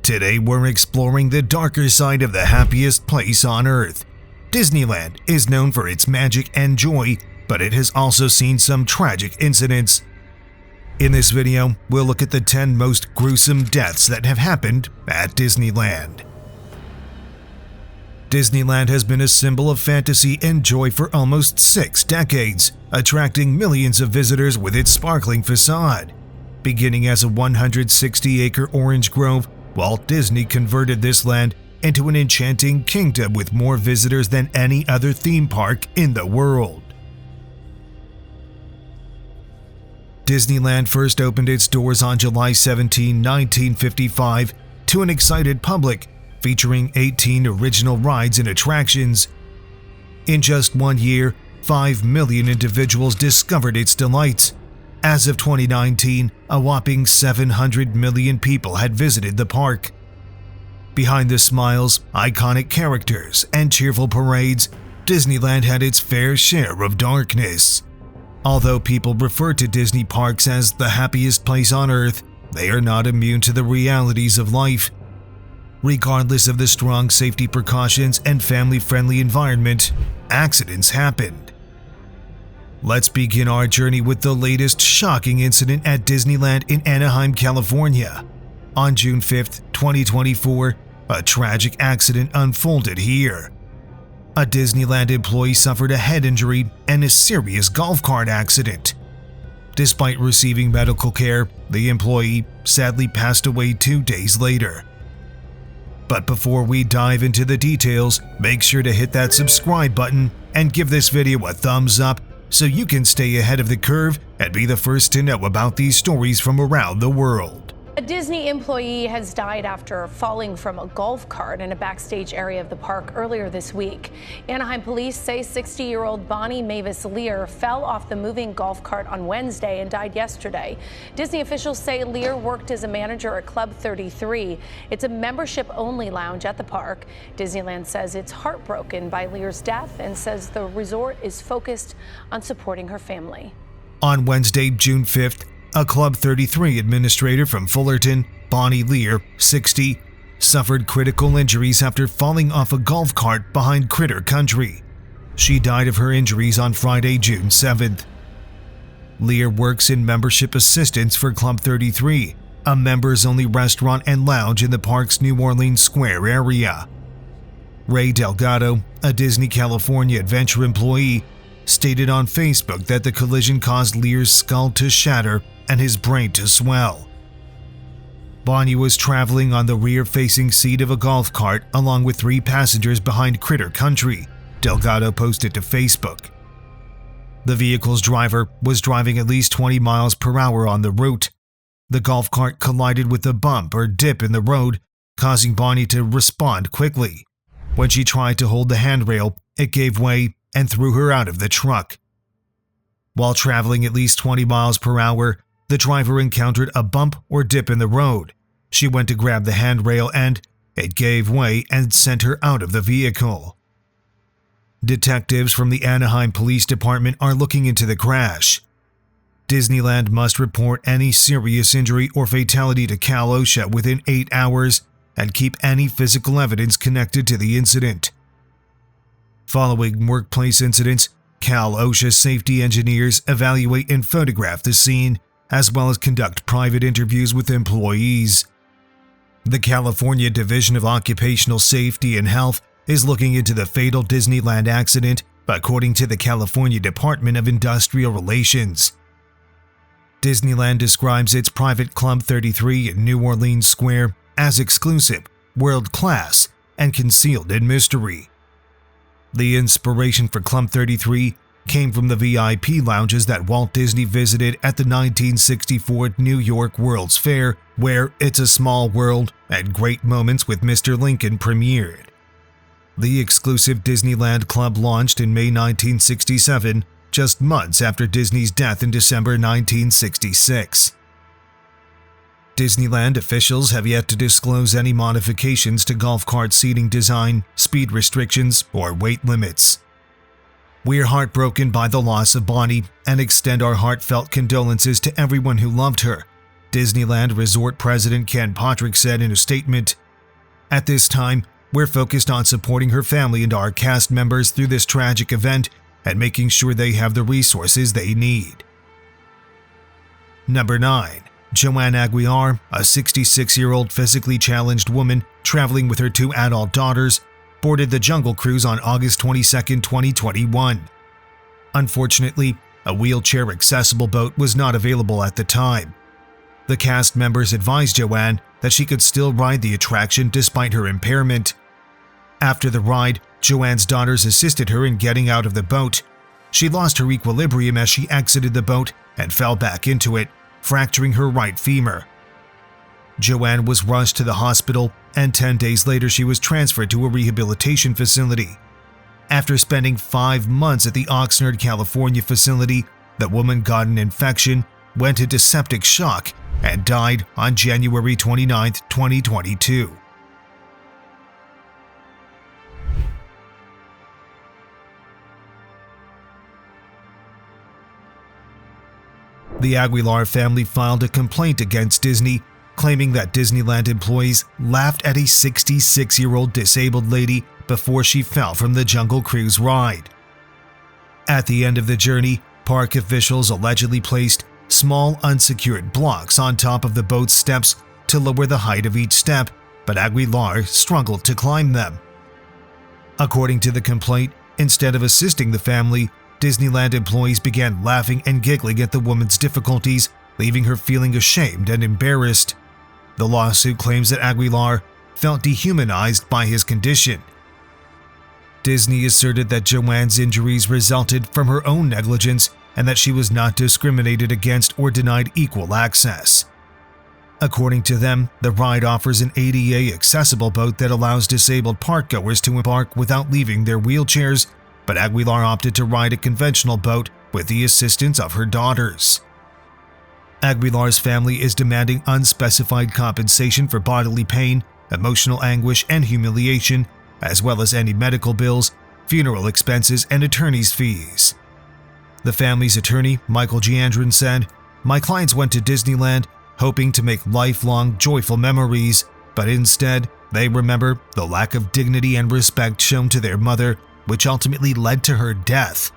Today we're exploring the darker side of the happiest place on Earth. Disneyland is known for its magic and joy, but it has also seen some tragic incidents. In this video, we'll look at the 10 most gruesome deaths that have happened at Disneyland. Disneyland has been a symbol of fantasy and joy for almost 6 decades, attracting millions of visitors with its sparkling facade. Beginning as a 160-acre orange grove, Walt Disney converted this land into an enchanting kingdom with more visitors than any other theme park in the world. Disneyland first opened its doors on July 17, 1955, to an excited public, featuring 18 original rides and attractions. In just 1 year, 5 million individuals discovered its delights. As of 2019, a whopping 700 million people had visited the park. Behind the smiles, iconic characters, and cheerful parades, Disneyland had its fair share of darkness. Although people refer to Disney parks as the happiest place on Earth, they are not immune to the realities of life. Regardless of the strong safety precautions and family-friendly environment, accidents happened. Let's begin our journey with the latest shocking incident at Disneyland in Anaheim, California. On June 5, 2024, a tragic accident unfolded here. A Disneyland employee suffered a head injury and a serious golf cart accident. Despite receiving medical care, the employee sadly passed away 2 days later. But before we dive into the details, make sure to hit that subscribe button and give this video a thumbs up so you can stay ahead of the curve and be the first to know about these stories from around the world. A Disney employee has died after falling from a golf cart in a backstage area of the park earlier this week. Anaheim police say 60-year-old Bonnie Mavis Lear fell off the moving golf cart on Wednesday and died yesterday. Disney officials say Lear worked as a manager at Club 33. It's a membership-only lounge at the park. Disneyland says it's heartbroken by Lear's death and says the resort is focused on supporting her family. On Wednesday, June 5th, a Club 33 administrator from Fullerton, Bonnie Lear, 60, suffered critical injuries after falling off a golf cart behind Critter Country. She died of her injuries on Friday, June 7th. Lear works in membership assistance for Club 33, a members-only restaurant and lounge in the park's New Orleans Square area. Ray Delgado, a Disney California Adventure employee, stated on Facebook that the collision caused Lear's skull to shatter and his brain to swell. Bonnie was traveling on the rear-facing seat of a golf cart along with 3 passengers behind Critter Country, Delgado posted to Facebook. The vehicle's driver was driving at least 20 miles per hour on the route. The golf cart collided with a bump or dip in the road, causing Bonnie to respond quickly. When she tried to hold the handrail, it gave way and threw her out of the truck. While traveling at least 20 miles per hour, the driver encountered a bump or dip in the road. She went to grab the handrail and it gave way and sent her out of the vehicle. Detectives from the Anaheim Police Department are looking into the crash. Disneyland must report any serious injury or fatality to Cal OSHA within 8 hours and keep any physical evidence connected to the incident. Following workplace incidents, Cal OSHA safety engineers evaluate and photograph the scene, as well as conduct private interviews with employees. The California Division of Occupational Safety and Health is looking into the fatal Disneyland accident, according to the California Department of Industrial Relations. Disneyland describes its private Club 33 in New Orleans Square as exclusive, world-class, and concealed in mystery. The inspiration for Club 33 came from the VIP lounges that Walt Disney visited at the 1964 New York World's Fair, where It's a Small World and Great Moments with Mr. Lincoln premiered. The exclusive Disneyland Club launched in May 1967, just months after Disney's death in December 1966. Disneyland officials have yet to disclose any modifications to golf cart seating design, speed restrictions, or weight limits. We're heartbroken by the loss of Bonnie and extend our heartfelt condolences to everyone who loved her, Disneyland Resort President Ken Patrick said in a statement, "At this time, we're focused on supporting her family and our cast members through this tragic event and making sure they have the resources they need." Number 9. Joan Aguilar, a 66-year-old physically challenged woman traveling with her 2 adult daughters, boarded the Jungle Cruise on August 22, 2021. Unfortunately, a wheelchair-accessible boat was not available at the time. The cast members advised Joan that she could still ride the attraction despite her impairment. After the ride, Joan's daughters assisted her in getting out of the boat. She lost her equilibrium as she exited the boat and fell back into it, fracturing her right femur. Joan was rushed to the hospital, and 10 days later she was transferred to a rehabilitation facility. After spending 5 months at the Oxnard, California facility, the woman got an infection, went into septic shock, and died on January 29, 2022. The Aguilar family filed a complaint against Disney, claiming that Disneyland employees laughed at a 66-year-old disabled lady before she fell from the Jungle Cruise ride. At the end of the journey, park officials allegedly placed small unsecured blocks on top of the boat's steps to lower the height of each step, but Aguilar struggled to climb them. According to the complaint, instead of assisting the family, Disneyland employees began laughing and giggling at the woman's difficulties, leaving her feeling ashamed and embarrassed. The lawsuit claims that Aguilar felt dehumanized by his condition. Disney asserted that Joan's injuries resulted from her own negligence and that she was not discriminated against or denied equal access. According to them, the ride offers an ADA-accessible boat that allows disabled parkgoers to embark without leaving their wheelchairs, but Aguilar opted to ride a conventional boat with the assistance of her daughters. Aguilar's family is demanding unspecified compensation for bodily pain, emotional anguish, and humiliation, as well as any medical bills, funeral expenses, and attorney's fees. The family's attorney, Michael Giandrin, said, "My clients went to Disneyland hoping to make lifelong, joyful memories, but instead, they remember the lack of dignity and respect shown to their mother, which ultimately led to her death."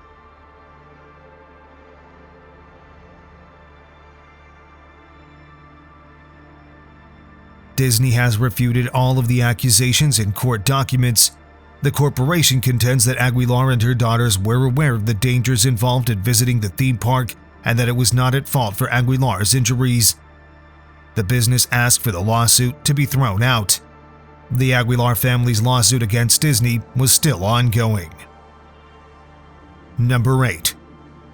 Disney has refuted all of the accusations in court documents. The corporation contends that Aguilar and her daughters were aware of the dangers involved in visiting the theme park and that it was not at fault for Aguilar's injuries. The business asked for the lawsuit to be thrown out. The Aguilar family's lawsuit against Disney was still ongoing. Number 8.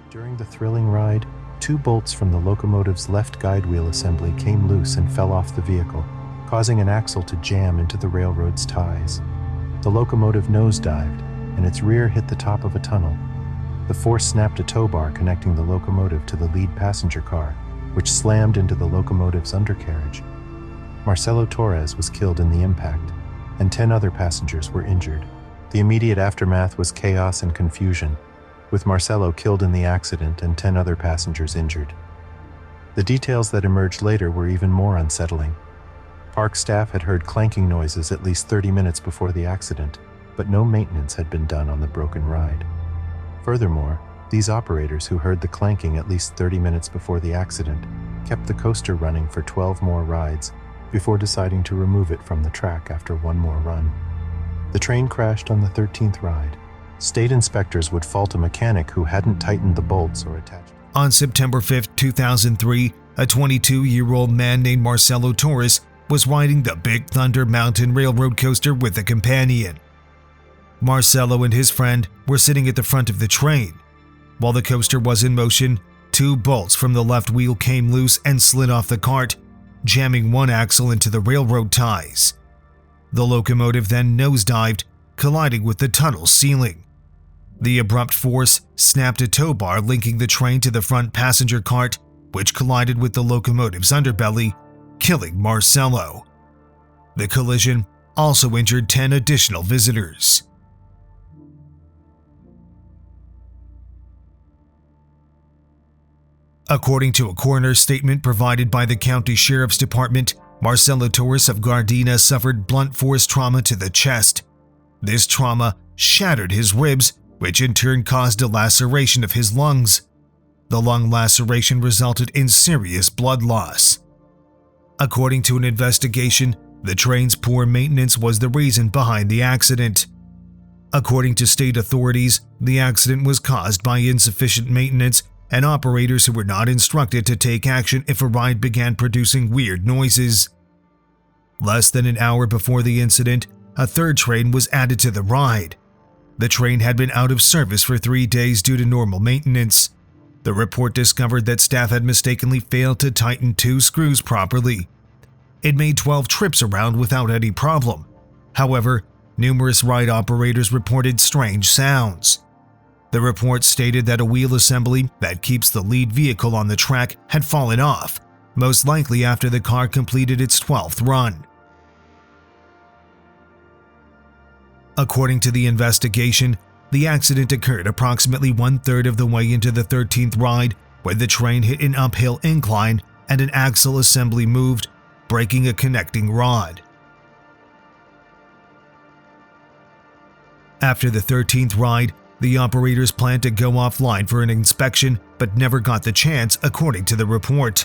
During the thrilling ride, 2 bolts from the locomotive's left guide wheel assembly came loose and fell off the vehicle, causing an axle to jam into the railroad's ties. The locomotive nosedived, and its rear hit the top of a tunnel. The force snapped a tow bar connecting the locomotive to the lead passenger car, which slammed into the locomotive's undercarriage. Marcelo Torres was killed in the impact, and 10 other passengers were injured. The immediate aftermath was chaos and confusion, with Marcelo killed in the accident and 10 other passengers injured. The details that emerged later were even more unsettling. Park staff had heard clanking noises at least 30 minutes before the accident, but no maintenance had been done on the broken ride. Furthermore, these operators who heard the clanking at least 30 minutes before the accident kept the coaster running for 12 more rides before deciding to remove it from the track after one more run. The train crashed on the 13th ride. State inspectors would fault a mechanic who hadn't tightened the bolts or attached. On September 5, 2003, a 22-year-old man named Marcelo Torres was riding the Big Thunder Mountain Railroad coaster with a companion. Marcelo and his friend were sitting at the front of the train. While the coaster was in motion, 2 bolts from the left wheel came loose and slid off the cart, jamming one axle into the railroad ties. The locomotive then nosedived, colliding with the tunnel ceiling. The abrupt force snapped a tow bar linking the train to the front passenger cart, which collided with the locomotive's underbelly, killing Marcelo. The collision also injured 10 additional visitors. According to a coroner's statement provided by the county sheriff's department, Marcelo Torres of Gardena suffered blunt force trauma to the chest. This trauma shattered his ribs, which in turn caused a laceration of his lungs. The lung laceration resulted in serious blood loss. According to an investigation, the train's poor maintenance was the reason behind the accident. According to state authorities, the accident was caused by insufficient maintenance and operators who were not instructed to take action if a ride began producing weird noises. Less than an hour before the incident, a third train was added to the ride. The train had been out of service for 3 days due to normal maintenance. The report discovered that staff had mistakenly failed to tighten 2 screws properly. It made 12 trips around without any problem. However, numerous ride operators reported strange sounds. The report stated that a wheel assembly that keeps the lead vehicle on the track had fallen off, most likely after the car completed its 12th run. According to the investigation, the accident occurred approximately 1/3 of the way into the 13th ride when the train hit an uphill incline and an axle assembly moved, breaking a connecting rod. After the 13th ride, the operators planned to go offline for an inspection but never got the chance, according to the report.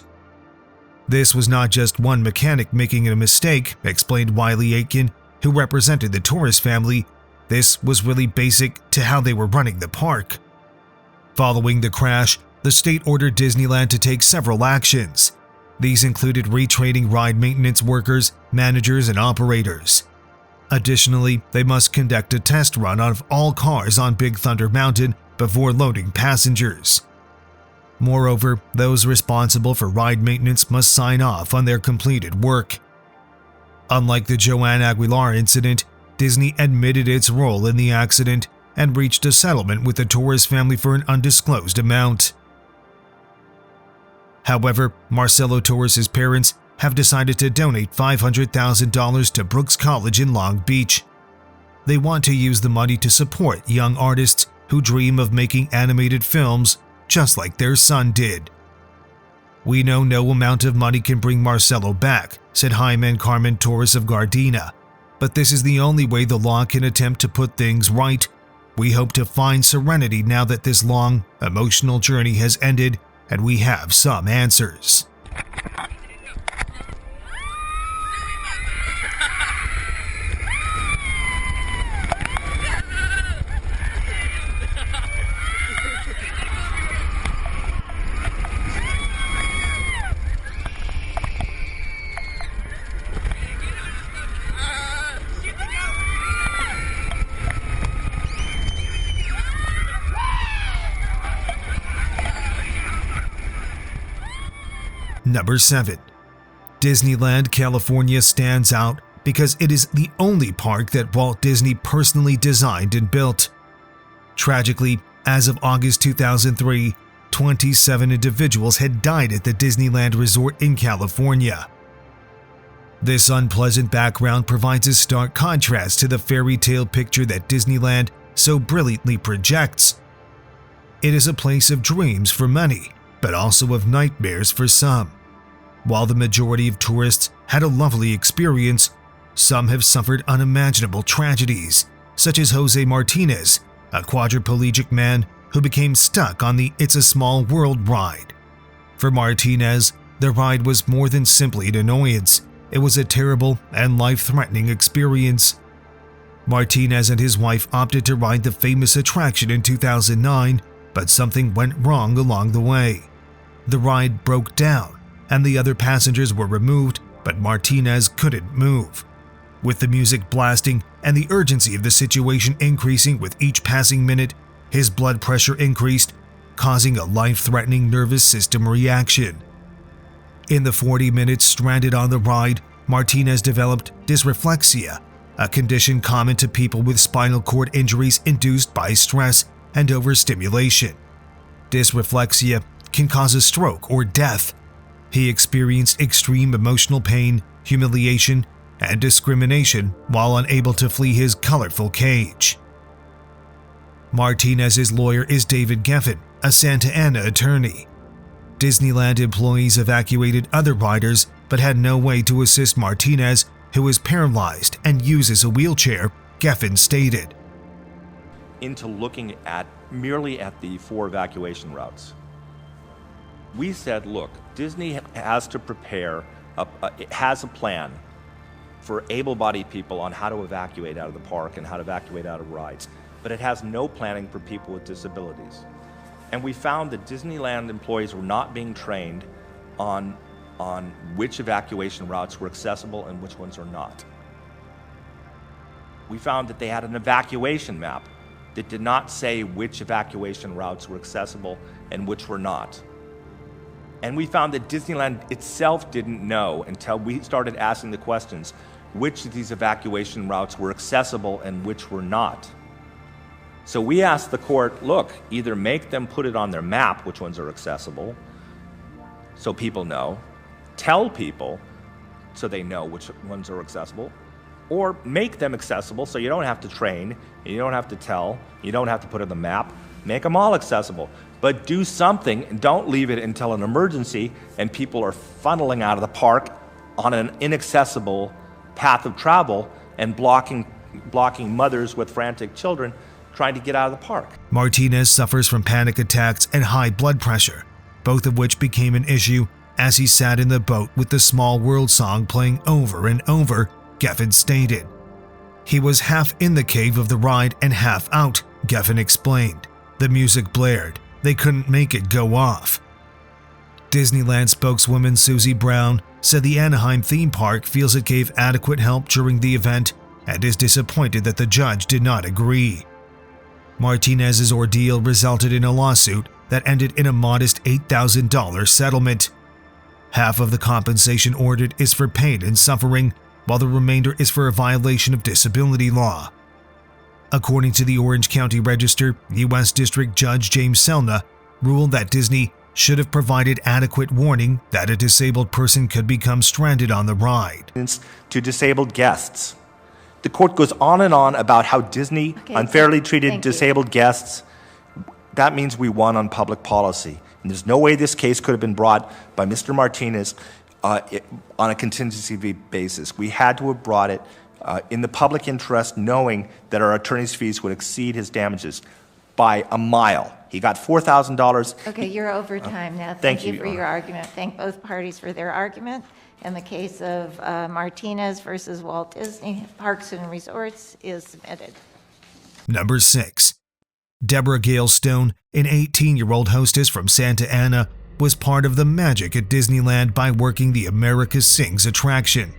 This was not just one mechanic making a mistake, explained Wiley Aitken, who represented the Torres family. This was really basic to how they were running the park. Following the crash, the state ordered Disneyland to take several actions. These included retraining ride maintenance workers, managers, and operators. Additionally, they must conduct a test run of all cars on Big Thunder Mountain before loading passengers. Moreover, those responsible for ride maintenance must sign off on their completed work. Unlike the Joan Aguilar incident, Disney admitted its role in the accident and reached a settlement with the Torres family for an undisclosed amount. However, Marcelo Torres' parents have decided to donate $500,000 to Brooks College in Long Beach. They want to use the money to support young artists who dream of making animated films just like their son did. "We know no amount of money can bring Marcelo back," said Hyman Carmen Torres of Gardena, "but this is the only way the law can attempt to put things right. We hope to find serenity now that this long, emotional journey has ended and we have some answers." Number 7. Disneyland, California stands out because it is the only park that Walt Disney personally designed and built. Tragically, as of August 2003, 27 individuals had died at the Disneyland Resort in California. This unpleasant background provides a stark contrast to the fairy tale picture that Disneyland so brilliantly projects. It is a place of dreams for many, but also of nightmares for some. While the majority of tourists had a lovely experience, some have suffered unimaginable tragedies, such as Jose Martinez, a quadriplegic man who became stuck on the It's a Small World ride. For Martinez, the ride was more than simply an annoyance. It was a terrible and life-threatening experience. Martinez and his wife opted to ride the famous attraction in 2009, but something went wrong along the way. The ride broke down, and the other passengers were removed, but Martinez couldn't move. With the music blasting and the urgency of the situation increasing with each passing minute, his blood pressure increased, causing a life-threatening nervous system reaction. In the 40 minutes stranded on the ride, Martinez developed dysreflexia, a condition common to people with spinal cord injuries induced by stress and overstimulation. Dysreflexia can cause a stroke or death. He experienced extreme emotional pain, humiliation, and discrimination while unable to flee his colorful cage. Martinez's lawyer is David Geffen, a Santa Ana attorney. Disneyland employees evacuated other riders but had no way to assist Martinez, who is paralyzed and uses a wheelchair, Geffen stated. Into looking at merely at the 4 evacuation routes. We said, look, Disney has to prepare, it has a plan for able-bodied people on how to evacuate out of the park and how to evacuate out of rides, but it has no planning for people with disabilities. And we found that Disneyland employees were not being trained on which evacuation routes were accessible and which ones are not. We found that they had an evacuation map that did not say which evacuation routes were accessible and which were not. And we found that Disneyland itself didn't know until we started asking the questions, which of these evacuation routes were accessible and which were not. So we asked the court, look, either make them put it on their map which ones are accessible, so people know, tell people so they know which ones are accessible, or make them accessible so you don't have to train, you don't have to tell, you don't have to put it on the map, make them all accessible. But do something and don't leave it until an emergency and people are funneling out of the park on an inaccessible path of travel and blocking mothers with frantic children trying to get out of the park. Martinez suffers from panic attacks and high blood pressure, both of which became an issue as he sat in the boat with the Small World song playing over and over, Geffen stated. He was half in the cave of the ride and half out, Geffen explained. The music blared. They couldn't make it go off. Disneyland spokeswoman Susie Brown said the Anaheim theme park feels it gave adequate help during the event and is disappointed that the judge did not agree. Martinez's ordeal resulted in a lawsuit that ended in a modest $8,000 settlement. Half of the compensation ordered is for pain and suffering, while the remainder is for a violation of disability law. According to the Orange County Register, U.S. District Judge James Selna ruled that Disney should have provided adequate warning that a disabled person could become stranded on the ride. To disabled guests. The court goes on and on about how Disney unfairly treated disabled guests. That means we won on public policy. And there's no way this case could have been brought by Mr. Martinez on a contingency basis. We had to have brought it in the public interest, knowing that our attorney's fees would exceed his damages by a mile. He got $4,000. Okay, you're over time now. Thank you for your argument. Thank both parties for their argument. And the case of Martinez versus Walt Disney Parks and Resorts is submitted. Number 6. Deborah Gail Stone, an 18-year-old hostess from Santa Ana, was part of the magic at Disneyland by working the America Sings attraction.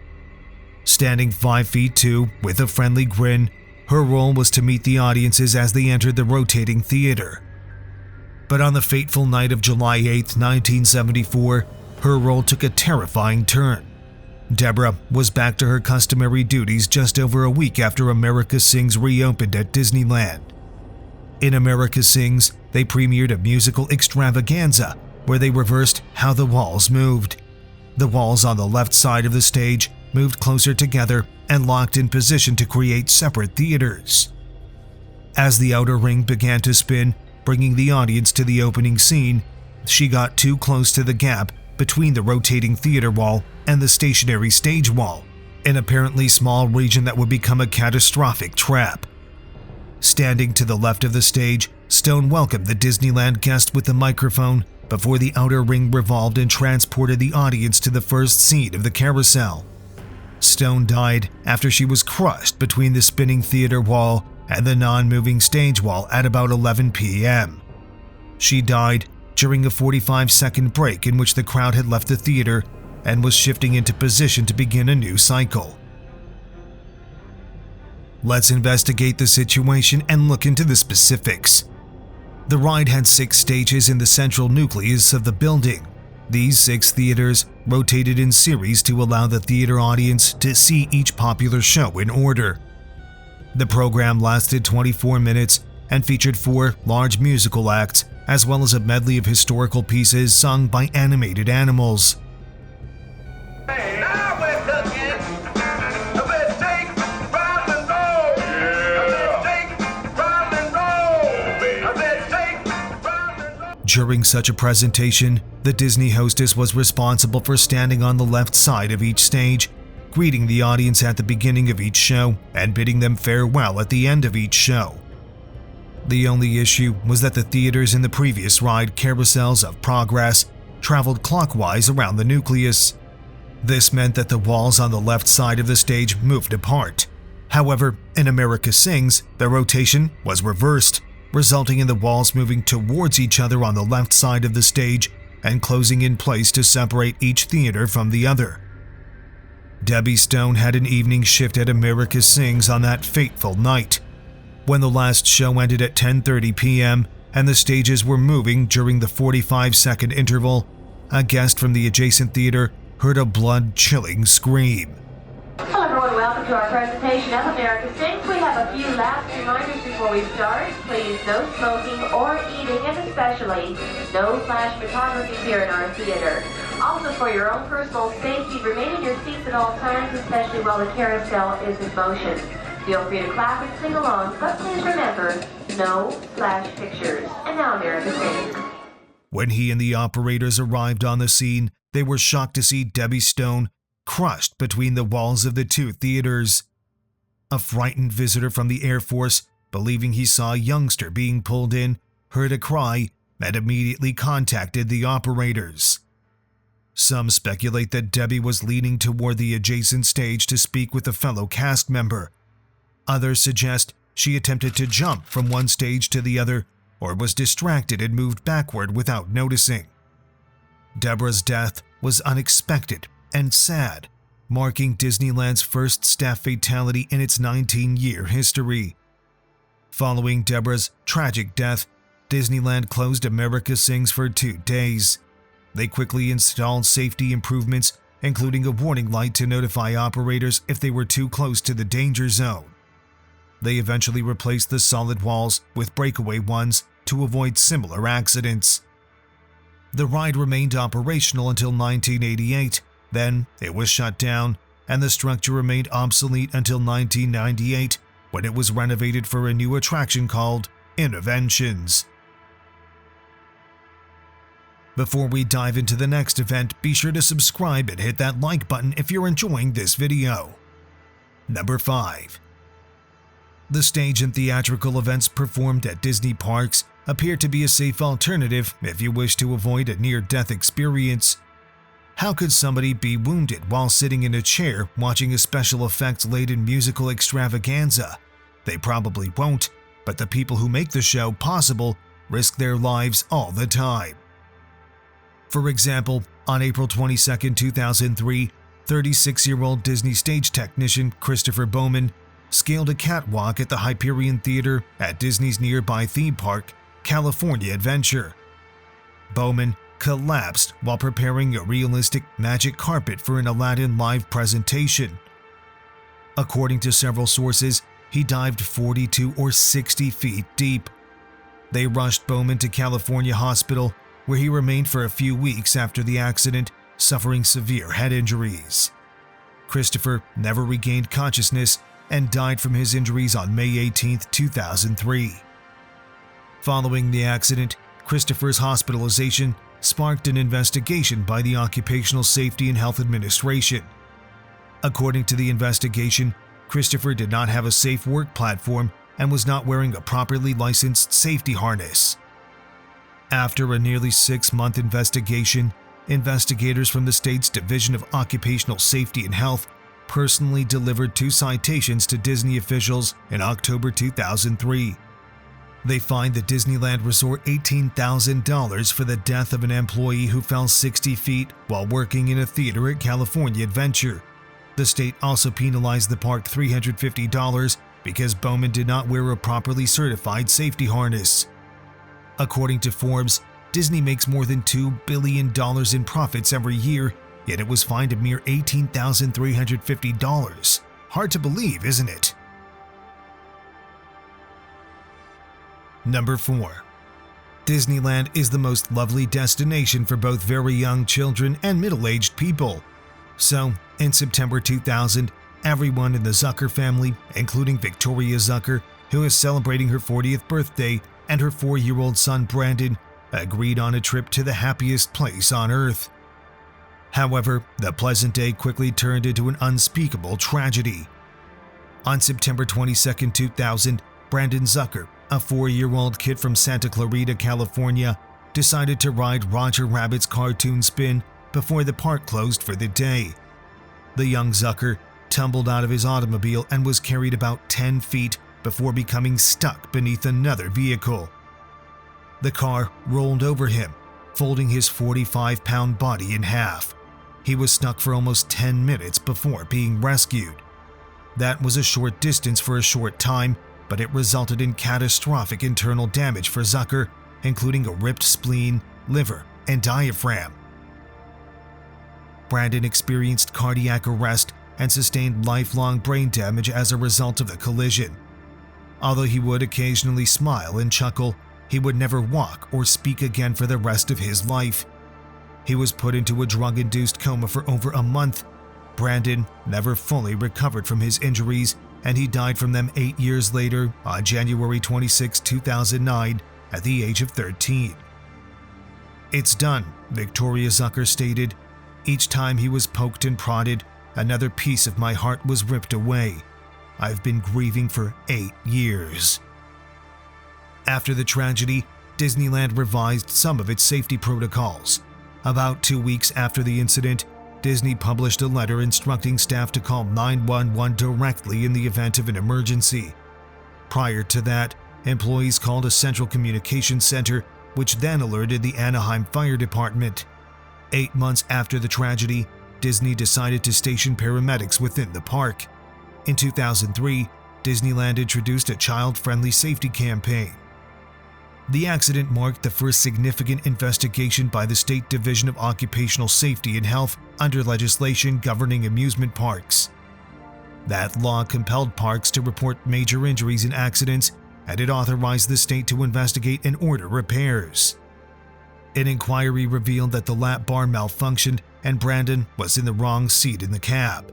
Standing 5'2" with a friendly grin, her role was to meet the audiences as they entered the rotating theater. But on the fateful night of July 8, 1974, her role took a terrifying turn. Deborah was back to her customary duties just over a week after America Sings reopened at Disneyland. In America Sings, they premiered a musical extravaganza where they reversed how the walls moved. The walls on the left side of the stage moved closer together and locked in position to create separate theaters. As the outer ring began to spin, bringing the audience to the opening scene, she got too close to the gap between the rotating theater wall and the stationary stage wall, an apparently small region that would become a catastrophic trap. Standing to the left of the stage, Stone welcomed the Disneyland guest with the microphone before the outer ring revolved and transported the audience to the first scene of the carousel. Stone died after she was crushed between the spinning theater wall and the non-moving stage wall at about 11 p.m. She died during a 45-second break in which the crowd had left the theater and was shifting into position to begin a new cycle. Let's investigate the situation and look into the specifics. The ride had 6 stages in the central nucleus of the building. These 6 theaters rotated in series to allow the theater audience to see each popular show in order. The program lasted 24 minutes and featured 4 large musical acts, as well as a medley of historical pieces sung by animated animals. During such a presentation, the Disney hostess was responsible for standing on the left side of each stage, greeting the audience at the beginning of each show and bidding them farewell at the end of each show. The only issue was that the theaters in the previous ride, Carousels of Progress, traveled clockwise around the nucleus. This meant that the walls on the left side of the stage moved apart. However, in America Sings, the rotation was reversed, resulting in the walls moving towards each other on the left side of the stage and closing in place to separate each theater from the other. Debbie Stone had an evening shift at America Sings on that fateful night. When the last show ended at 10:30 p.m. and the stages were moving during the 45-second interval, a guest from the adjacent theater heard a blood-chilling scream. Hello everyone, welcome to our presentation of America Sings. We have a few last reminders before we start. Please, no smoking or eating, and especially no flash photography here in our theater. Also, for your own personal safety, remain in your seats at all times, especially while the carousel is in motion. Feel free to clap and sing along, but please remember, no flash pictures. And now America Sings. When he and the operators arrived on the scene, they were shocked to see Debbie Stone crushed between the walls of the two theaters. A frightened visitor from the Air Force, believing he saw a youngster being pulled in, heard a cry and immediately contacted the operators. Some speculate that Debbie was leaning toward the adjacent stage to speak with a fellow cast member. Others suggest she attempted to jump from one stage to the other or was distracted and moved backward without noticing. Deborah's death was unexpected and sad, marking Disneyland's first staff fatality in its 19-year history. Following Deborah's tragic death, Disneyland closed America Sings for 2 days. They quickly installed safety improvements, including a warning light to notify operators if they were too close to the danger zone. They eventually replaced the solid walls with breakaway ones to avoid similar accidents. The ride remained operational until 1988, then it was shut down, and the structure remained obsolete until 1998, when it was renovated for a new attraction called Interventions. Before we dive into the next event, be sure to subscribe and hit that like button if you're enjoying this video. Number 5. The stage and theatrical events performed at Disney parks appear to be a safe alternative if you wish to avoid a near-death experience. How could somebody be wounded while sitting in a chair watching a special effects-laden musical extravaganza? They probably won't, but the people who make the show possible risk their lives all the time. For example, on April 22, 2003, 36-year-old Disney stage technician Christopher Bowman scaled a catwalk at the Hyperion Theater at Disney's nearby theme park, California Adventure. Bowman collapsed while preparing a realistic magic carpet for an Aladdin live presentation. According to several sources, he dived 42 or 60 feet deep. They rushed Bowman to California Hospital, where he remained for a few weeks after the accident, suffering severe head injuries. Christopher never regained consciousness and died from his injuries on May 18, 2003. Following the accident, Christopher's hospitalization sparked an investigation by the Occupational Safety and Health Administration. According to the investigation, Christopher did not have a safe work platform and was not wearing a properly licensed safety harness. After a nearly 6-month investigation, investigators from the state's Division of Occupational Safety and Health personally delivered 2 citations to Disney officials in October 2003. They fined the Disneyland Resort $18,000 for the death of an employee who fell 60 feet while working in a theater at California Adventure. The state also penalized the park $350 because Bowman did not wear a properly certified safety harness. According to Forbes, Disney makes more than $2 billion in profits every year, yet it was fined a mere $18,350. Hard to believe, isn't it? Number 4. Disneyland is the most lovely destination for both very young children and middle-aged people. So, in September 2000, everyone in the Zucker family, including Victoria Zucker, who is celebrating her 40th birthday, and her 4-year-old son Brandon, agreed on a trip to the happiest place on Earth. However, the pleasant day quickly turned into an unspeakable tragedy. On September 22, 2000, Brandon Zucker, a 4-year-old kid from Santa Clarita, California, decided to ride Roger Rabbit's cartoon spin before the park closed for the day. The young Zucker tumbled out of his automobile and was carried about 10 feet before becoming stuck beneath another vehicle. The car rolled over him, folding his 45-pound body in half. He was stuck for almost 10 minutes before being rescued. That was a short distance for a short time, but it resulted in catastrophic internal damage for Zucker, including a ripped spleen, liver, and diaphragm. Brandon experienced cardiac arrest and sustained lifelong brain damage as a result of the collision. Although he would occasionally smile and chuckle, he would never walk or speak again for the rest of his life. He was put into a drug-induced coma for over a month. Brandon never fully recovered from his injuries, and he died from them 8 years later on January 26, 2009, at the age of 13. "It's done," Victoria Zucker stated. "Each time he was poked and prodded, another piece of my heart was ripped away. I've been grieving for 8 years." After the tragedy, Disneyland revised some of its safety protocols. About 2 weeks after the incident, Disney published a letter instructing staff to call 911 directly in the event of an emergency. Prior to that, employees called a central communications center, which then alerted the Anaheim Fire Department. 8 months after the tragedy, Disney decided to station paramedics within the park. In 2003, Disneyland introduced a child-friendly safety campaign. The accident marked the first significant investigation by the State Division of Occupational Safety and Health under legislation governing amusement parks. That law compelled parks to report major injuries and accidents, and it authorized the state to investigate and order repairs. An inquiry revealed that the lap bar malfunctioned and Brandon was in the wrong seat in the cab.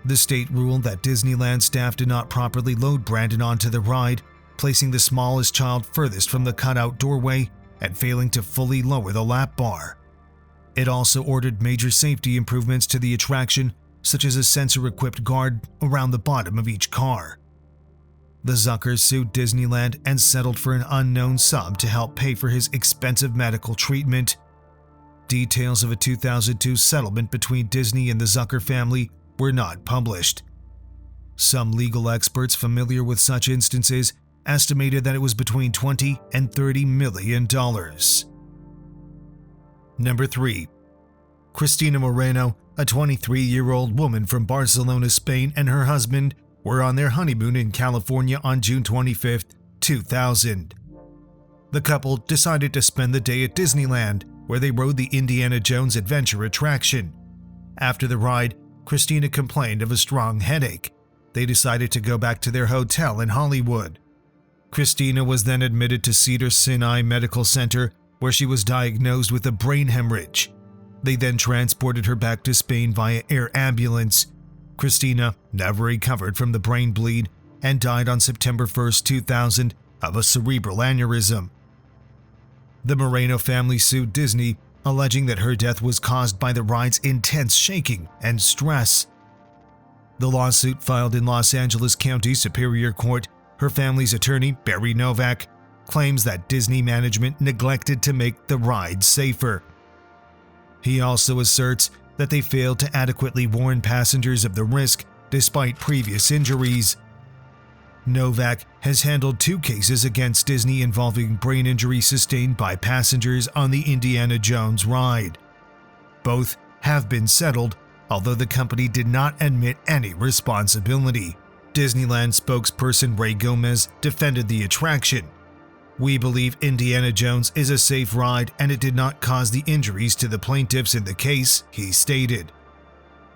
The state ruled that Disneyland staff did not properly load Brandon onto the ride, placing the smallest child furthest from the cutout doorway and failing to fully lower the lap bar. It also ordered major safety improvements to the attraction, such as a sensor-equipped guard around the bottom of each car. The Zuckers sued Disneyland and settled for an unknown sum to help pay for his expensive medical treatment. Details of a 2002 settlement between Disney and the Zucker family were not published. Some legal experts familiar with such instances estimated that it was between $20 and $30 million. Number 3. Christina Moreno, a 23-year-old woman from Barcelona, Spain, and her husband were on their honeymoon in California on June 25, 2000. The couple decided to spend the day at Disneyland, where they rode the Indiana Jones adventure attraction. After the ride, Christina complained of a strong headache. They decided to go back to their hotel in Hollywood. Christina was then admitted to Cedars-Sinai Medical Center, where she was diagnosed with a brain hemorrhage. They then transported her back to Spain via air ambulance. Christina never recovered from the brain bleed and died on September 1, 2000, of a cerebral aneurysm. The Moreno family sued Disney, alleging that her death was caused by the ride's intense shaking and stress. The lawsuit, filed in Los Angeles County Superior Court, her family's attorney, Barry Novak, claims that Disney management neglected to make the ride safer. He also asserts that they failed to adequately warn passengers of the risk despite previous injuries. Novak has handled 2 cases against Disney involving brain injury sustained by passengers on the Indiana Jones ride. Both have been settled, although the company did not admit any responsibility. Disneyland spokesperson Ray Gomez defended the attraction. "We believe Indiana Jones is a safe ride and it did not cause the injuries to the plaintiffs in the case," he stated.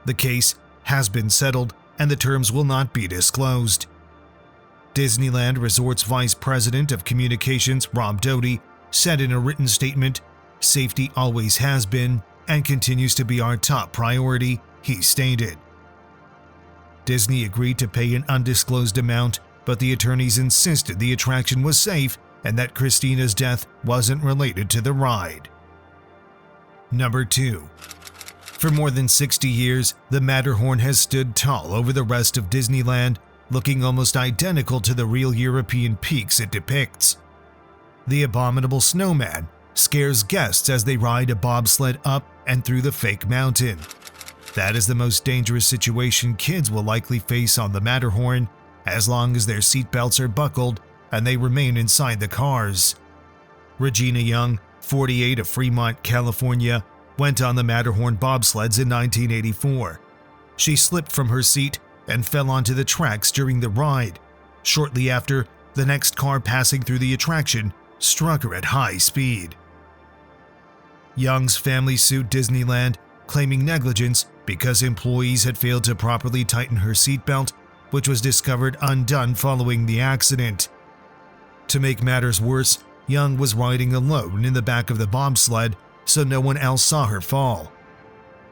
The case has been settled and the terms will not be disclosed. Disneyland Resorts Vice President of Communications Rob Doty said in a written statement, "Safety always has been and continues to be our top priority," he stated. Disney agreed to pay an undisclosed amount, but the attorneys insisted the attraction was safe and that Christina's death wasn't related to the ride. Number 2. For more than 60 years, the Matterhorn has stood tall over the rest of Disneyland, looking almost identical to the real European peaks it depicts. The abominable snowman scares guests as they ride a bobsled up and through the fake mountain. That is the most dangerous situation kids will likely face on the Matterhorn, as long as their seatbelts are buckled and they remain inside the cars. Regina Young, 48, of Fremont, California, went on the Matterhorn bobsleds in 1984. She slipped from her seat and fell onto the tracks during the ride. Shortly after, the next car passing through the attraction struck her at high speed. Young's family sued Disneyland, claiming negligence because employees had failed to properly tighten her seatbelt, which was discovered undone following the accident. To make matters worse, Young was riding alone in the back of the bobsled, so no one else saw her fall.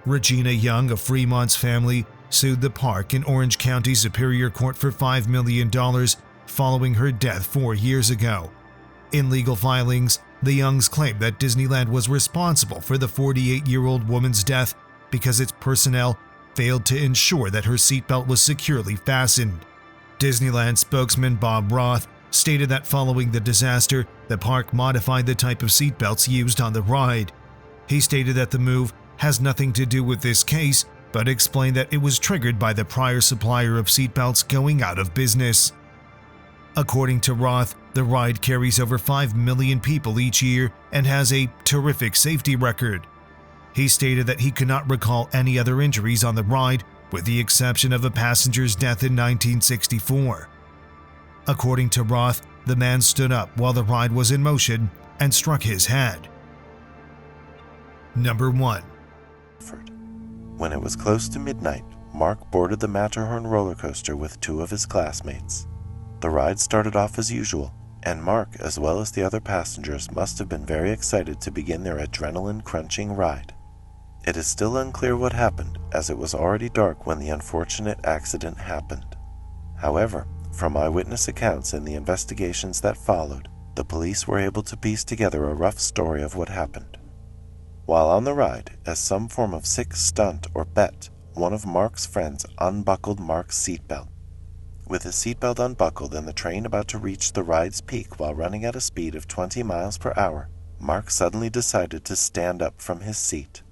Regina Young of Fremont's family sued the park in Orange County Superior Court for $5 million following her death 4 years ago. In legal filings, the Youngs claimed that Disneyland was responsible for the 48-year-old woman's death because its personnel failed to ensure that her seatbelt was securely fastened. Disneyland spokesman Bob Roth stated that following the disaster, the park modified the type of seatbelts used on the ride. He stated that the move has nothing to do with this case, but explained that it was triggered by the prior supplier of seatbelts going out of business. According to Roth, the ride carries over 5 million people each year and has a terrific safety record. He stated that he could not recall any other injuries on the ride, with the exception of a passenger's death in 1964. According to Roth, the man stood up while the ride was in motion and struck his head. Number 1. When it was close to midnight, Mark boarded the Matterhorn roller coaster with 2 of his classmates. The ride started off as usual, and Mark, as well as the other passengers, must have been very excited to begin their adrenaline-crunching ride. It is still unclear what happened, as it was already dark when the unfortunate accident happened. However, from eyewitness accounts and the investigations that followed, the police were able to piece together a rough story of what happened. While on the ride, as some form of sick stunt or bet, one of Mark's friends unbuckled Mark's seatbelt. With his seatbelt unbuckled and the train about to reach the ride's peak while running at a speed of 20 miles per hour, Mark suddenly decided to stand up from his seat.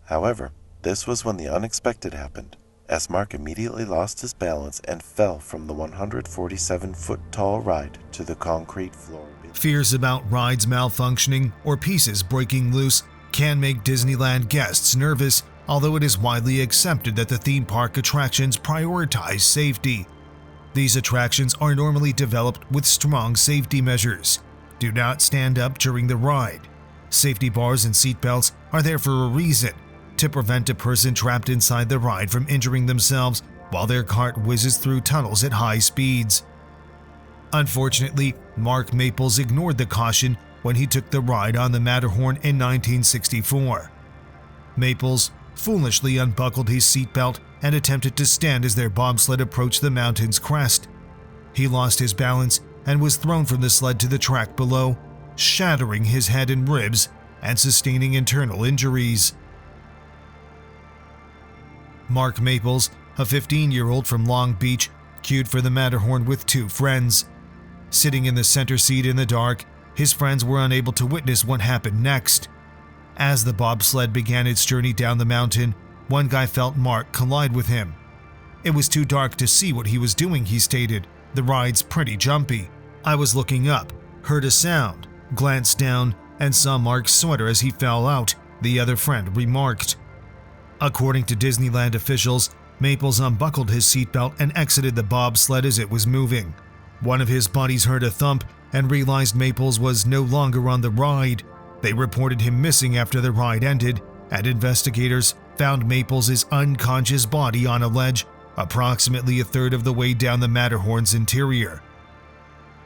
However, this was when the unexpected happened, as Mark immediately lost his balance and fell from the 147-foot-tall ride to the concrete floor. Fears about rides malfunctioning or pieces breaking loose can make Disneyland guests nervous, although it is widely accepted that the theme park attractions prioritize safety. These attractions are normally developed with strong safety measures. Do not stand up during the ride. Safety bars and seatbelts are there for a reason, to prevent a person trapped inside the ride from injuring themselves while their cart whizzes through tunnels at high speeds. Unfortunately, Mark Maples ignored the caution when he took the ride on the Matterhorn in 1964. Maples foolishly unbuckled his seatbelt and attempted to stand as their bobsled approached the mountain's crest. He lost his balance and was thrown from the sled to the track below, shattering his head and ribs and sustaining internal injuries. Mark Maples, a 15-year-old from Long Beach, queued for the Matterhorn with 2 friends. Sitting in the center seat in the dark, his friends were unable to witness what happened next. As the bobsled began its journey down the mountain, one guy felt Mark collide with him. It was too dark to see what he was doing, he stated. The ride's pretty jumpy. I was looking up, heard a sound, glanced down, and saw Mark's sweater as he fell out, the other friend remarked. According to Disneyland officials, Maples unbuckled his seatbelt and exited the bobsled as it was moving. One of his buddies heard a thump and realized Maples was no longer on the ride. They reported him missing after the ride ended, and investigators found Maples' unconscious body on a ledge approximately a third of the way down the Matterhorn's interior.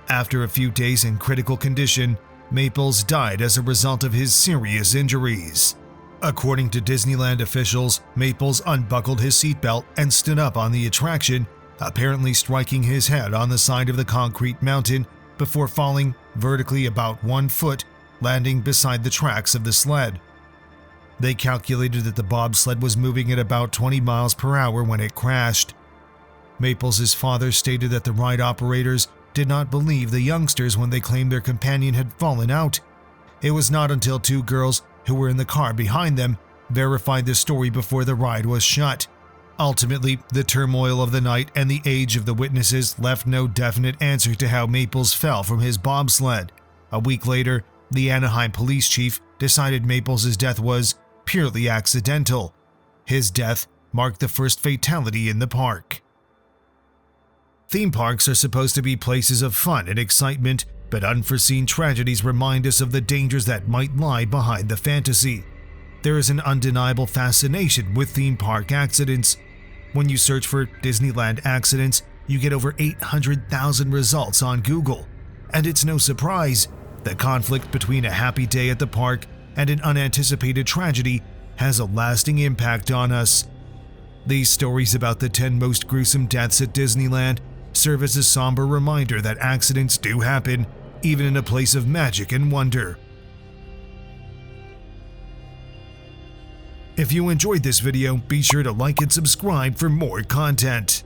After a few days in critical condition, Maples died as a result of his serious injuries. According to Disneyland officials, Maples unbuckled his seatbelt and stood up on the attraction, apparently striking his head on the side of the concrete mountain before falling vertically about 1 foot, landing beside the tracks of the sled. They calculated that the bobsled was moving at about 20 miles per hour when it crashed. Maples' father stated that the ride operators did not believe the youngsters when they claimed their companion had fallen out. It was not until 2 girls who were in the car behind them verified the story before the ride was shut. Ultimately, the turmoil of the night and the age of the witnesses left no definite answer to how Maples fell from his bobsled. A week later, the Anaheim police chief decided Maples' death was purely accidental. His death marked the first fatality in the park. Theme parks are supposed to be places of fun and excitement, but unforeseen tragedies remind us of the dangers that might lie behind the fantasy. There is an undeniable fascination with theme park accidents. When you search for Disneyland accidents, you get over 800,000 results on Google. And it's no surprise, the conflict between a happy day at the park and an unanticipated tragedy has a lasting impact on us. These stories about the 10 most gruesome deaths at Disneyland serve as a somber reminder that accidents do happen, even in a place of magic and wonder. If you enjoyed this video, be sure to like and subscribe for more content.